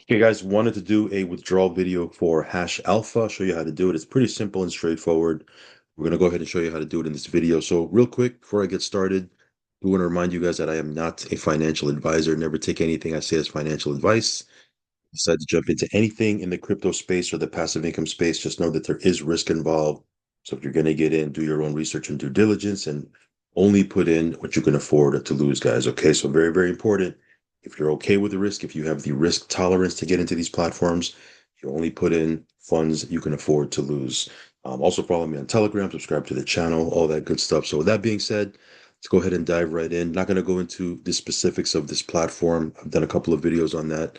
Okay, guys, wanted to do a withdrawal video for Hash Alpha, show you how to do it. It's pretty simple and straightforward. We're going to go ahead and show you how to do it in this video. So real quick, before I get started, we want to remind you guys that I am not a financial advisor. Never take anything I say as financial advice. Decide to jump into anything in the crypto space or the passive income space, just know that there is risk involved. So if you're going to get in, do your own research and due diligence and only put in what you can afford to lose, guys. Okay, so very, very important. If you're okay with the risk, if you have the risk tolerance to get into these platforms, you only put in funds you can afford to lose. Also, follow me on Telegram, subscribe to the channel, all that good stuff. So, with that being said, let's go ahead and dive right in. Not going to go into the specifics of this platform. I've done a couple of videos on that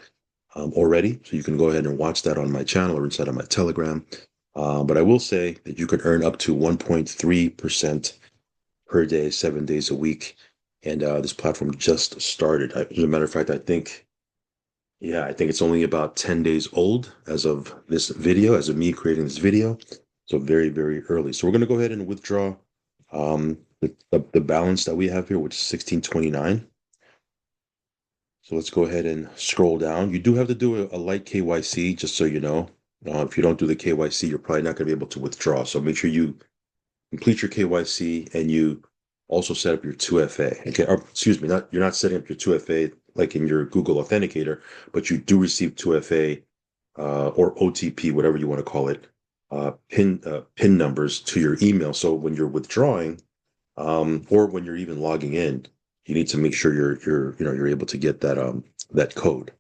already, so you can go ahead and watch that on my channel or inside of my Telegram. But I will say that you can earn up to 1.3% per day, 7 days a week. And this platform just started. As a matter of fact, I think it's only about 10 days old as of this video, as of me creating this video. So very, very early. So we're going to go ahead and withdraw the balance that we have here, which is 1629. So let's go ahead and scroll down. You do have to do a light KYC, just so you know. If you don't do the KYC, you're probably not going to be able to withdraw. So make sure you complete your KYC and you also set up your 2FA. Okay, or excuse me, you're not setting up your 2FA like in your Google Authenticator, but you do receive 2FA or OTP, whatever you want to call it, PIN numbers to your email. So when you're withdrawing, or when you're even logging in, you need to make sure you're able to get that code.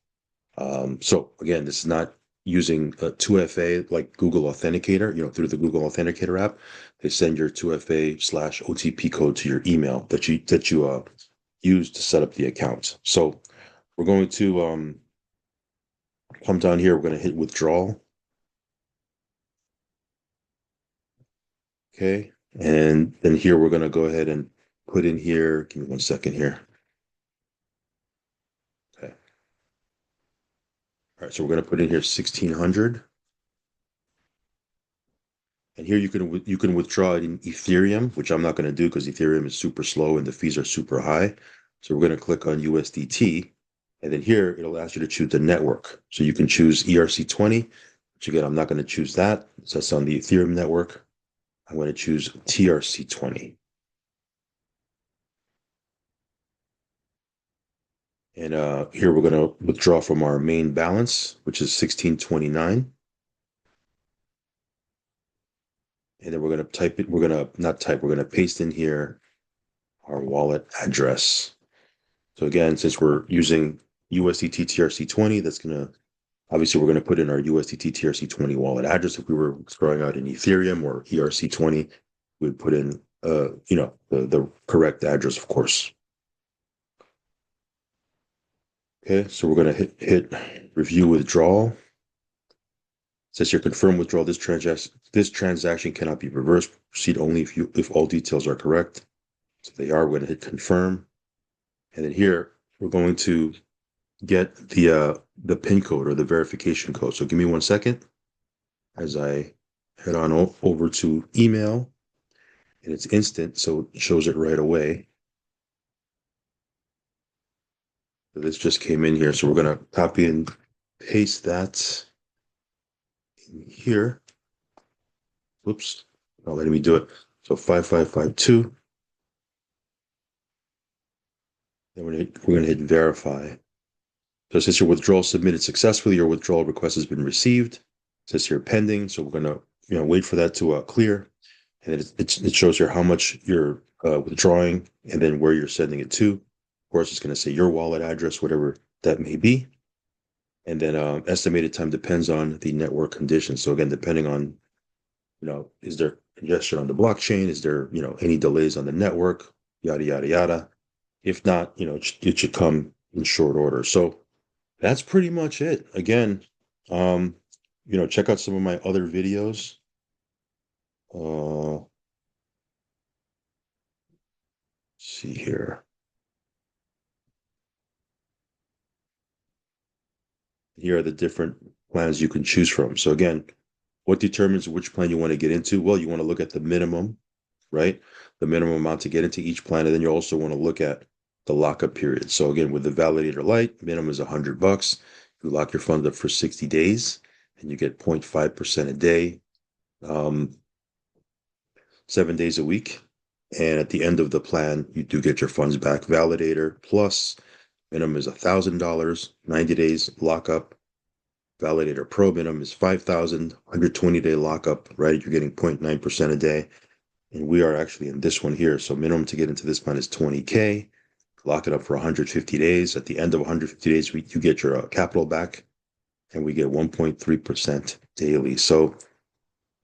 So again, this is not using a 2FA like Google Authenticator, through the Google Authenticator app. They send your 2FA/OTP code to your email that you use to set up the account. So we're going to come down here. We're going to hit withdrawal. Okay. And then here we're going to go ahead and put in here. Give me 1 second here. Okay. All right. So we're going to put in here 1600. And here you can withdraw it in Ethereum, which I'm not going to do because Ethereum is super slow and the fees are super high. So we're going to click on USDT. And then here it'll ask you to choose the network. So you can choose ERC20, which again, I'm not going to choose that. So that's on the Ethereum network. I'm going to choose TRC20. And here we're going to withdraw from our main balance, which is 1629. And then we're going to type it. We're going to not type, we're going to paste in here our wallet address. So again, since we're using USDT TRC20, that's going to, obviously we're going to put in our USDT TRC20 wallet address. If we were throwing out in Ethereum or ERC20, we'd put in, the correct address, of course. Okay, so we're going to hit review withdrawal. It says here, confirm withdrawal. This transaction cannot be reversed. Proceed only if all details are correct. So they are. We're going to hit confirm. And then here, we're going to get the PIN code or the verification code. So give me 1 second as I head on over to email, and it's instant, so it shows it right away. So this just came in here, so we're going to copy and paste that in here. Whoops, not letting me do it. So 5552. Then we're going to hit verify. So it says your withdrawal submitted successfully. Your withdrawal request has been received. It says here pending. So we're going to wait for that to clear. And then it shows here how much you're withdrawing and then where you're sending it to. Of course, it's going to say your wallet address, whatever that may be. And then estimated time depends on the network conditions. So again, depending on, is there congestion on the blockchain? Is there, any delays on the network? Yada, yada, yada. If not, it should come in short order. So that's pretty much it. Again, check out some of my other videos. See here. Here are the different plans you can choose from. So again, what determines which plan you want to get into? Well, you want to look at the minimum, right? The minimum amount to get into each plan. And then you also want to look at the lockup period. So again, with the Validator Lite, minimum is $100. You lock your funds up for 60 days and you get 0.5% a day, 7 days a week. And at the end of the plan, you do get your funds back. Validator plus minimum is $1,000, 90 days lockup. Validator Pro minimum is 5,000, 120-day lockup, right? You're getting 0.9% a day. And we are actually in this one here. So minimum to get into this plan is 20K. Lock it up for 150 days. At the end of 150 days, you get your capital back, and we get 1.3% daily. So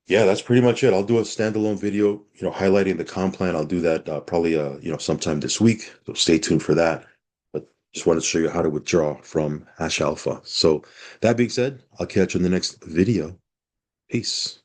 yeah, that's pretty much it. I'll do a standalone video, highlighting the comp plan. I'll do that probably, sometime this week. So stay tuned for that. But just wanted to show you how to withdraw from Hash Alpha. So that being said, I'll catch you in the next video. Peace.